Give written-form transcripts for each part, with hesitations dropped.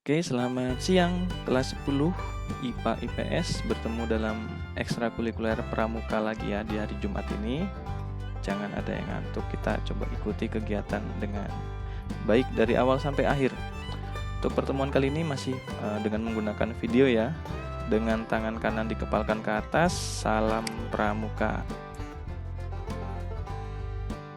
Oke, selamat siang kelas 10 IPA IPS, bertemu dalam ekstrakurikuler pramuka lagi ya di hari Jumat ini. Jangan ada yang ngantuk, kita coba ikuti kegiatan dengan baik dari awal sampai akhir. Untuk pertemuan kali ini masih dengan menggunakan video ya. Dengan tangan kanan dikepalkan ke atas, salam pramuka.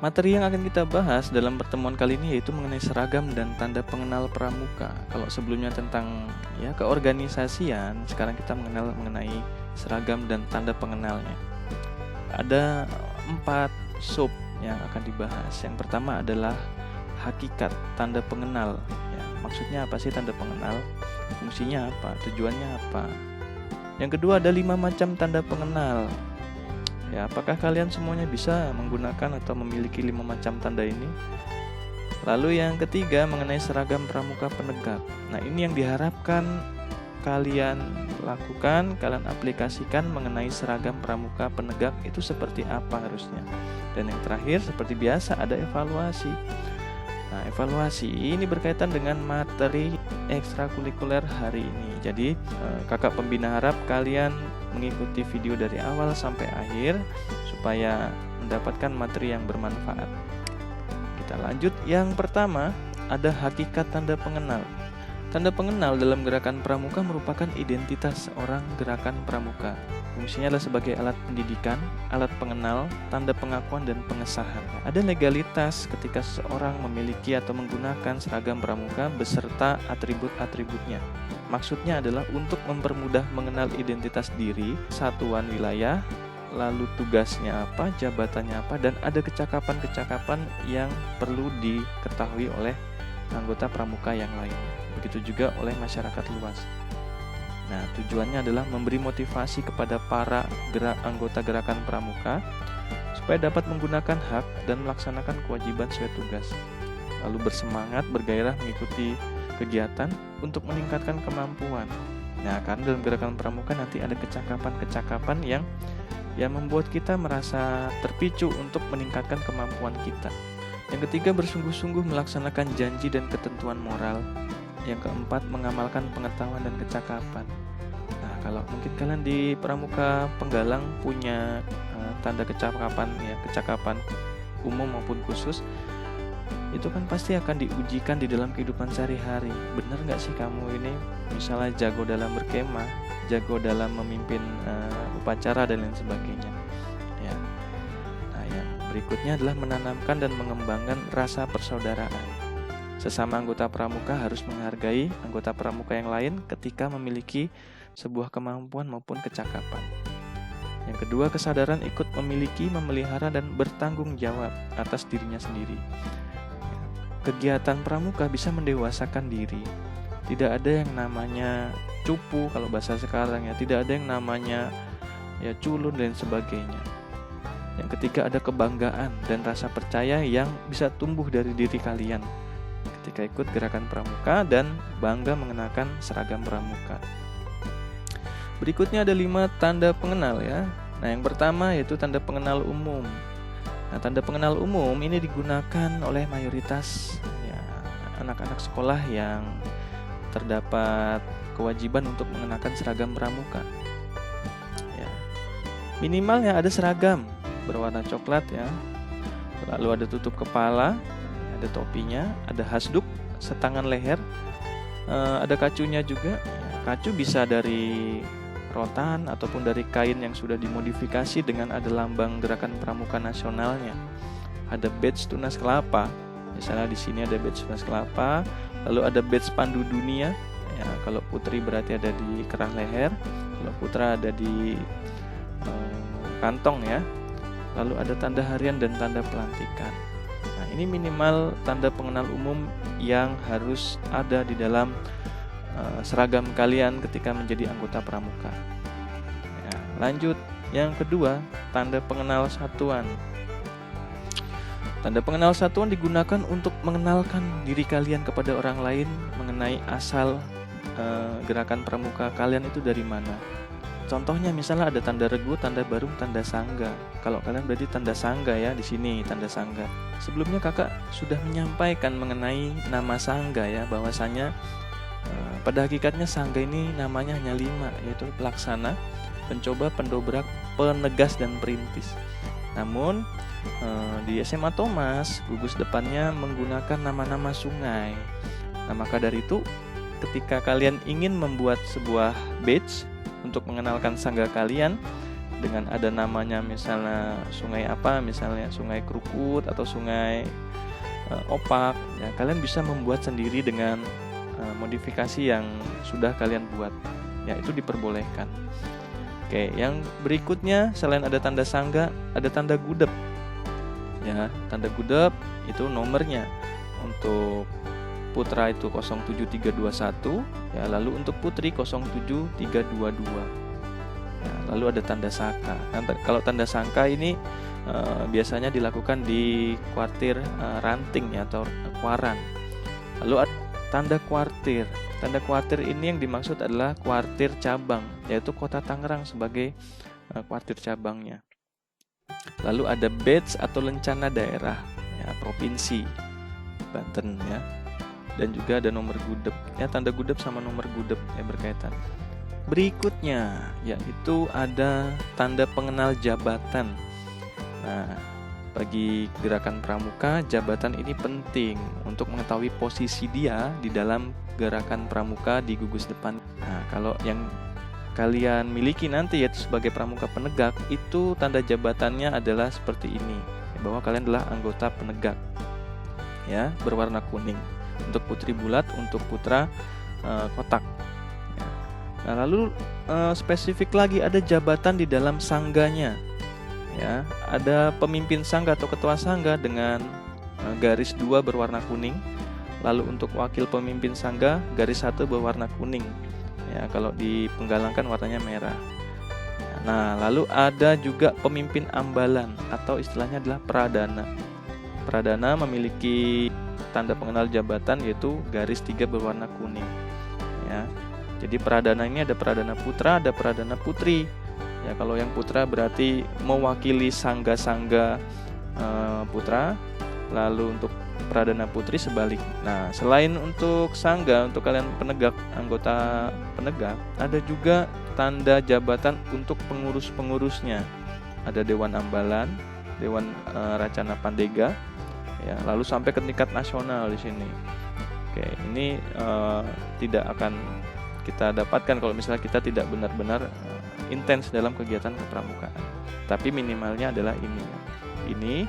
Materi yang akan kita bahas dalam pertemuan kali ini yaitu mengenai seragam dan tanda pengenal pramuka. Kalau sebelumnya tentang ya keorganisasian, sekarang kita mengenai seragam dan tanda pengenalnya. Ada 4 sub yang akan dibahas. Yang pertama adalah hakikat tanda pengenal. Ya, maksudnya apa sih tanda pengenal? Fungsinya apa? Tujuannya apa? Yang kedua ada 5 macam tanda pengenal. Ya, apakah kalian semuanya bisa menggunakan atau memiliki 5 macam tanda ini? Lalu yang ketiga mengenai seragam pramuka penegak. Nah, ini yang diharapkan kalian lakukan, kalian aplikasikan mengenai seragam pramuka penegak itu seperti apa harusnya. Dan yang terakhir seperti biasa ada evaluasi. Nah, evaluasi ini berkaitan dengan materi ekstrakurikuler hari ini. Jadi, kakak pembina harap kalian mengikuti video dari awal sampai akhir supaya mendapatkan materi yang bermanfaat. Kita lanjut. Yang pertama, ada hakikat tanda pengenal. Tanda pengenal dalam gerakan pramuka merupakan identitas seorang gerakan pramuka. Fungsinya adalah sebagai alat pendidikan, alat pengenal, tanda pengakuan dan pengesahan. Ada legalitas ketika seseorang memiliki atau menggunakan seragam pramuka beserta atribut-atributnya. Maksudnya adalah untuk mempermudah mengenal identitas diri, satuan wilayah, lalu tugasnya apa, jabatannya apa, dan ada kecakapan-kecakapan yang perlu diketahui oleh anggota pramuka yang lainnya. Begitu juga oleh masyarakat luas. Nah, tujuannya adalah memberi motivasi kepada para anggota gerakan pramuka supaya dapat menggunakan hak dan melaksanakan kewajiban sesuai tugas. Lalu bersemangat, bergairah mengikuti kegiatan untuk meningkatkan kemampuan. Nah, karena dalam gerakan pramuka nanti ada kecakapan-kecakapan yang membuat kita merasa terpicu untuk meningkatkan kemampuan kita. Yang ketiga, bersungguh-sungguh melaksanakan janji dan ketentuan moral. Yang keempat, mengamalkan pengetahuan dan kecakapan. Nah, kalau mungkin kalian di pramuka penggalang punya tanda kecakapan ya, kecakapan umum maupun khusus, itu kan pasti akan diujikan di dalam kehidupan sehari-hari. Benar nggak sih kamu ini misalnya jago dalam berkemah, jago dalam memimpin upacara dan lain sebagainya. Ya. Nah, yang berikutnya adalah menanamkan dan mengembangkan rasa persaudaraan. Sesama anggota pramuka harus menghargai anggota pramuka yang lain ketika memiliki sebuah kemampuan maupun kecakapan. Yang kedua, kesadaran ikut memiliki, memelihara, dan bertanggung jawab atas dirinya sendiri. Kegiatan pramuka bisa mendewasakan diri. Tidak ada yang namanya cupu kalau bahasa sekarang ya. Tidak ada yang namanya ya culun dan sebagainya. Yang ketiga, ada kebanggaan dan rasa percaya yang bisa tumbuh dari diri kalian ketika ikut gerakan pramuka dan bangga mengenakan seragam pramuka. Berikutnya ada 5 tanda pengenal ya. Nah, yang pertama yaitu tanda pengenal umum. Nah, tanda pengenal umum ini digunakan oleh mayoritas ya, anak-anak sekolah yang terdapat kewajiban untuk mengenakan seragam pramuka. Ya. Minimalnya ada seragam berwarna coklat ya. Lalu ada tutup kepala, ada topinya, ada hasduk setangan leher, ada kacunya juga. Kacu bisa dari rotan ataupun dari kain yang sudah dimodifikasi dengan ada lambang gerakan pramuka nasionalnya. Ada badge tunas kelapa, misalnya di sini ada badge tunas kelapa. Lalu ada badge pandu dunia. Ya, kalau putri berarti ada di kerah leher, kalau putra ada di kantong ya. Lalu ada tanda harian dan tanda pelantikan. Nah, ini minimal tanda pengenal umum yang harus ada di dalam seragam kalian ketika menjadi anggota pramuka. Ya, lanjut, yang kedua, tanda pengenal satuan. Tanda pengenal satuan digunakan untuk mengenalkan diri kalian kepada orang lain mengenai asal gerakan pramuka kalian itu dari mana. Contohnya misalnya ada tanda regu, tanda barum, tanda sangga. Kalau kalian berarti tanda sangga ya, di sini tanda sangga. Sebelumnya kakak sudah menyampaikan mengenai nama sangga ya, bahwasanya pada hakikatnya sangga ini namanya hanya 5, yaitu pelaksana, pencoba, pendobrak, penegas, dan perintis. Namun di SMA Thomas, gugus depannya menggunakan nama-nama sungai. Nah, maka dari itu ketika kalian ingin membuat sebuah badge untuk mengenalkan sangga kalian dengan ada namanya, misalnya sungai apa, misalnya sungai Krukut atau sungai Opak, ya, kalian bisa membuat sendiri dengan modifikasi yang sudah kalian buat, ya, itu diperbolehkan. Oke, yang berikutnya selain ada tanda sangga, ada tanda gudep. Ya, tanda gudep itu nomornya. Untuk putra itu 07321, ya, lalu untuk putri 07322. Ya, lalu ada tanda sangka. Nah, kalau tanda sangka ini biasanya dilakukan di kuartir ranting, ya, atau kuaran. Lalu ada tanda kuartir. Tanda kuartir ini yang dimaksud adalah kuartir cabang, yaitu Kota Tangerang sebagai kuartir cabangnya. Lalu ada badge atau lencana daerah, ya, provinsi Banten, ya. Dan juga ada nomor gudep, ya, tanda gudep sama nomor gudep, ya, berkaitan. Berikutnya yaitu ada tanda pengenal jabatan. Nah, bagi gerakan pramuka, jabatan ini penting untuk mengetahui posisi dia di dalam gerakan pramuka di gugus depan. Nah, kalau yang kalian miliki nanti yaitu sebagai pramuka penegak, itu tanda jabatannya adalah seperti ini, bahwa kalian adalah anggota penegak, ya, berwarna kuning. Untuk putri bulat, untuk putra kotak, ya. Nah, lalu spesifik lagi ada jabatan di dalam sangganya, ya. Ada pemimpin sangga atau ketua sangga dengan garis 2 berwarna kuning. Lalu untuk wakil pemimpin sangga garis 1 berwarna kuning. Ya, kalau di Penggalang warnanya merah. Nah, lalu ada juga pemimpin ambalan atau istilahnya adalah pradana. Pradana memiliki tanda pengenal jabatan yaitu garis 3 berwarna kuning. Ya. Jadi pradana ini ada pradana putra, ada pradana putri. Ya, kalau yang putra berarti mewakili sangga-sangga putra. Lalu untuk pradana putri sebalik. Nah, selain untuk sangga, untuk kalian penegak, anggota penegak, ada juga tanda jabatan untuk pengurus-pengurusnya. Ada Dewan Ambalan, Dewan Racana Pandega, ya, lalu sampai ke tingkat nasional di sini. Oke, ini tidak akan kita dapatkan kalau misalnya kita tidak benar-benar intens dalam kegiatan kepramukaan. Tapi minimalnya adalah ini. Ini,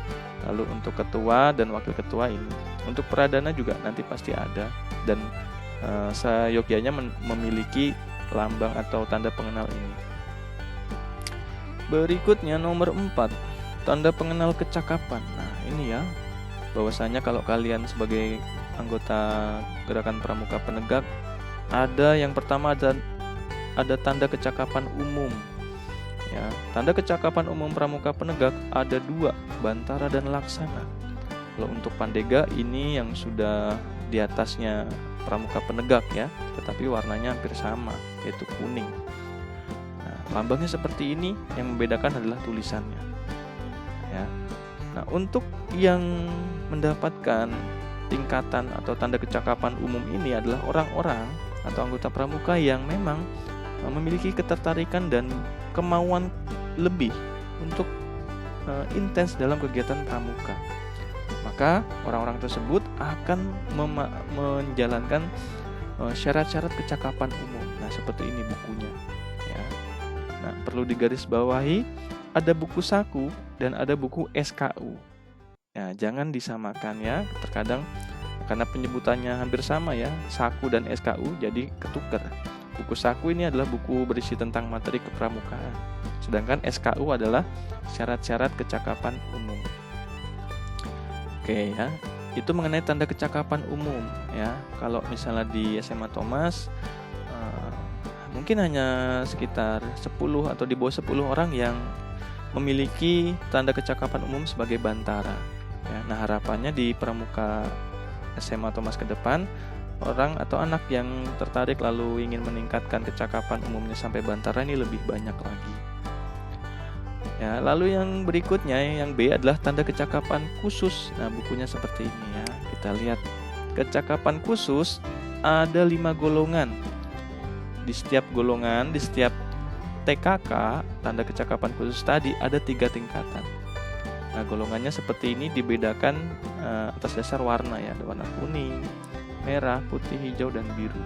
lalu untuk ketua dan wakil ketua ini. Untuk pradana juga nanti pasti ada, dan seyogyanya memiliki lambang atau tanda pengenal ini. Berikutnya nomor 4, tanda pengenal kecakapan. Nah, ini ya, bahwasanya kalau kalian sebagai anggota gerakan pramuka penegak, ada yang pertama ada tanda kecakapan umum. Ya, tanda kecakapan umum pramuka penegak ada 2, bantara dan laksana. Kalau untuk pandega ini yang sudah di atasnya pramuka penegak, ya, tetapi warnanya hampir sama, yaitu kuning. Nah, lambangnya seperti ini, yang membedakan adalah tulisannya. Ya. Nah, untuk yang mendapatkan tingkatan atau tanda kecakapan umum ini adalah orang-orang atau anggota pramuka yang memang memiliki ketertarikan dan kemauan lebih untuk intens dalam kegiatan pramuka. Maka orang-orang tersebut akan menjalankan syarat-syarat kecakapan umum. Nah, seperti ini bukunya, ya. Nah, perlu digarisbawahi, ada buku saku dan ada buku SKU. Ya, jangan disamakan, ya. Terkadang karena penyebutannya hampir sama, ya, saku dan SKU, jadi ketukar. Buku saku ini adalah buku berisi tentang materi kepramukaan, sedangkan SKU adalah syarat-syarat kecakapan umum. Oke, ya, itu mengenai tanda kecakapan umum, ya. Kalau misalnya di SMA Thomas mungkin hanya sekitar 10 atau di bawah 10 orang yang memiliki tanda kecakapan umum sebagai bantara, ya. Nah, harapannya di pramuka SMA Thomas ke depan, orang atau anak yang tertarik lalu ingin meningkatkan kecakapan umumnya sampai bantara ini lebih banyak lagi. Ya, lalu yang berikutnya, yang B, adalah tanda kecakapan khusus. Nah, bukunya seperti ini, ya. Kita lihat. Kecakapan khusus ada 5 golongan. di setiap golongan, di setiap TKK, tanda kecakapan khusus tadi, ada 3 tingkatan. Nah, golongannya seperti ini dibedakan atas dasar warna ya, ada warna kuning, merah, putih, hijau, dan biru.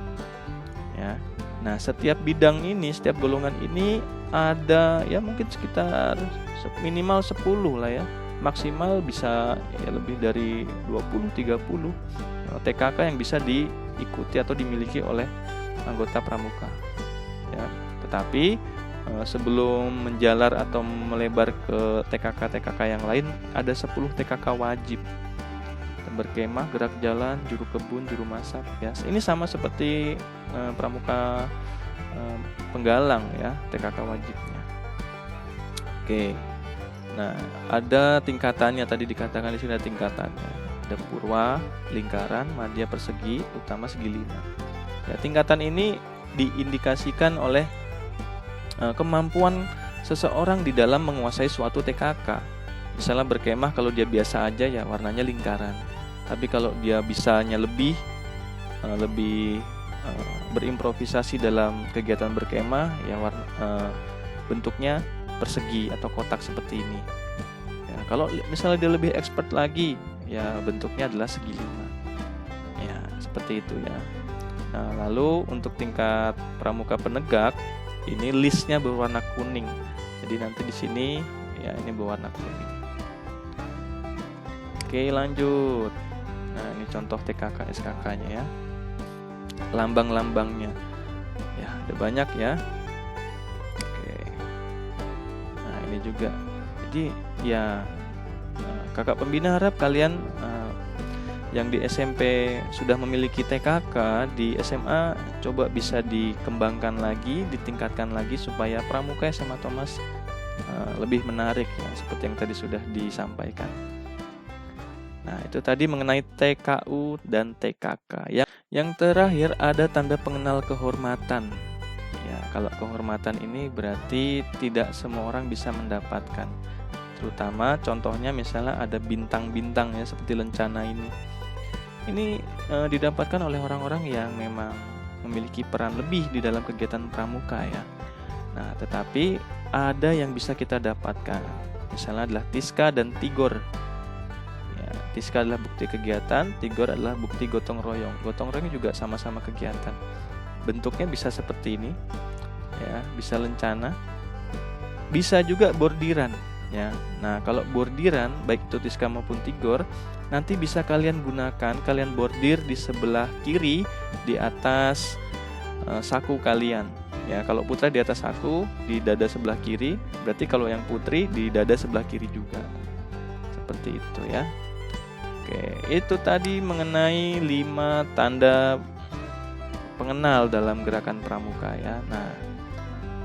Ya. Nah, setiap bidang ini, setiap golongan ini ada ya mungkin sekitar minimal 10 lah ya. Maksimal bisa ya lebih dari 20-30 TKK yang bisa diikuti atau dimiliki oleh anggota pramuka. Ya, tetapi sebelum menjalar atau melebar ke TKK yang lain, ada 10 TKK wajib. Berkemah, gerak jalan, juru kebun, juru masak. Ya, ini sama seperti pramuka penggalang ya, TKK wajibnya. Oke. Nah, ada tingkatannya, tadi dikatakan di sini ada tingkatannya. Ada purwa, lingkaran, madya, persegi, utama, segi lima. Ya, tingkatan ini diindikasikan oleh kemampuan seseorang di dalam menguasai suatu TKK. Misalnya berkemah, kalau dia biasa aja ya warnanya lingkaran. Tapi kalau dia bisanya lebih berimprovisasi dalam kegiatan berkemah ya bentuknya persegi atau kotak seperti ini. Ya, kalau misalnya dia lebih expert lagi, ya bentuknya adalah segi lima. Ya, seperti itu ya. Nah, lalu untuk tingkat pramuka penegak, ini listnya berwarna kuning. Jadi nanti di sini ya ini berwarna kuning. Oke, lanjut. Nah, ini contoh TKK SKK-nya ya. Lambang-lambangnya. Ya, ada banyak ya. Ini juga. Jadi ya kakak pembina harap kalian yang di SMP sudah memiliki TKK, di SMA coba bisa dikembangkan lagi, ditingkatkan lagi supaya pramuka SMA Thomas lebih menarik ya, seperti yang tadi sudah disampaikan. Nah, itu tadi mengenai TKU dan TKK. Yang terakhir ada tanda pengenal kehormatan. Ya, kalau kehormatan ini berarti tidak semua orang bisa mendapatkan. Terutama contohnya misalnya ada bintang-bintang ya seperti lencana ini. Ini didapatkan oleh orang-orang yang memang memiliki peran lebih di dalam kegiatan pramuka ya. Nah, tetapi ada yang bisa kita dapatkan. Misalnya adalah Tiska dan Tigor. Ya, Tiska adalah bukti kegiatan, Tigor adalah bukti gotong royong. Gotong royong juga sama-sama kegiatan. Bentuknya bisa seperti ini, ya, bisa lencana, bisa juga bordiran, ya. Nah, kalau bordiran, baik itu Tiska maupun Tigor, nanti bisa kalian gunakan, kalian bordir di sebelah kiri di atas saku kalian. Ya, kalau putra di atas saku di dada sebelah kiri, berarti kalau yang putri di dada sebelah kiri juga. Seperti itu ya. Oke, itu tadi mengenai 5 tanda pengenal dalam gerakan pramuka ya. Nah,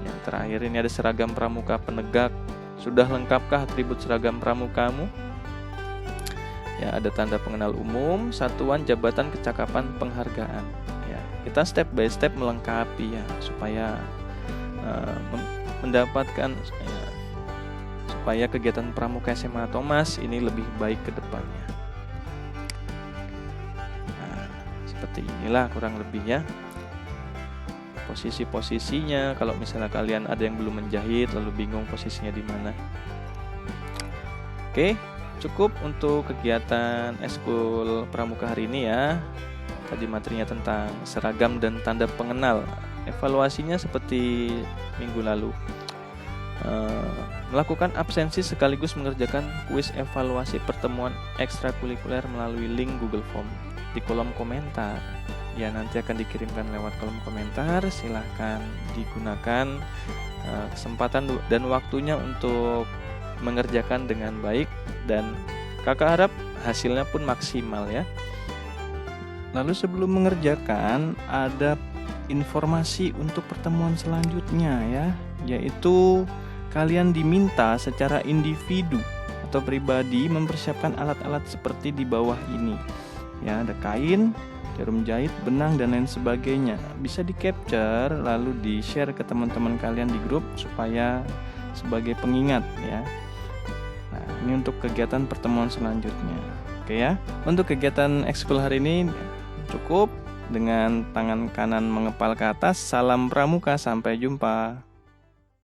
yang terakhir ini ada seragam pramuka penegak. Sudah lengkapkah atribut seragam pramukamu? Ya, ada tanda pengenal umum, satuan, jabatan, kecakapan, penghargaan. Ya, kita step by step melengkapi ya supaya mendapatkan ya, supaya kegiatan pramuka SMA Thomas ini lebih baik ke depannya. Nah, seperti inilah kurang lebihnya. Posisi-posisinya, kalau misalnya kalian ada yang belum menjahit lalu bingung posisinya di mana. Oke, cukup untuk kegiatan Eskul Pramuka hari ini ya. Tadi materinya tentang seragam dan tanda pengenal. Evaluasinya seperti minggu lalu. Melakukan absensi sekaligus mengerjakan kuis evaluasi pertemuan ekstrakurikuler melalui link Google Form di kolom komentar. Ya, nanti akan dikirimkan lewat kolom komentar. Silahkan digunakan kesempatan dan waktunya untuk mengerjakan dengan baik, dan kakak harap hasilnya pun maksimal ya. Lalu sebelum mengerjakan ada informasi untuk pertemuan selanjutnya ya, yaitu kalian diminta secara individu atau pribadi mempersiapkan alat-alat seperti di bawah ini ya. Ada kain, jarum jahit, benang, dan lain sebagainya. Bisa di capture lalu di share ke teman-teman kalian di grup supaya sebagai pengingat ya. Nah, ini untuk kegiatan pertemuan selanjutnya. Oke ya, untuk kegiatan ekskul hari ini cukup, dengan tangan kanan mengepal ke atas. Salam pramuka, sampai jumpa.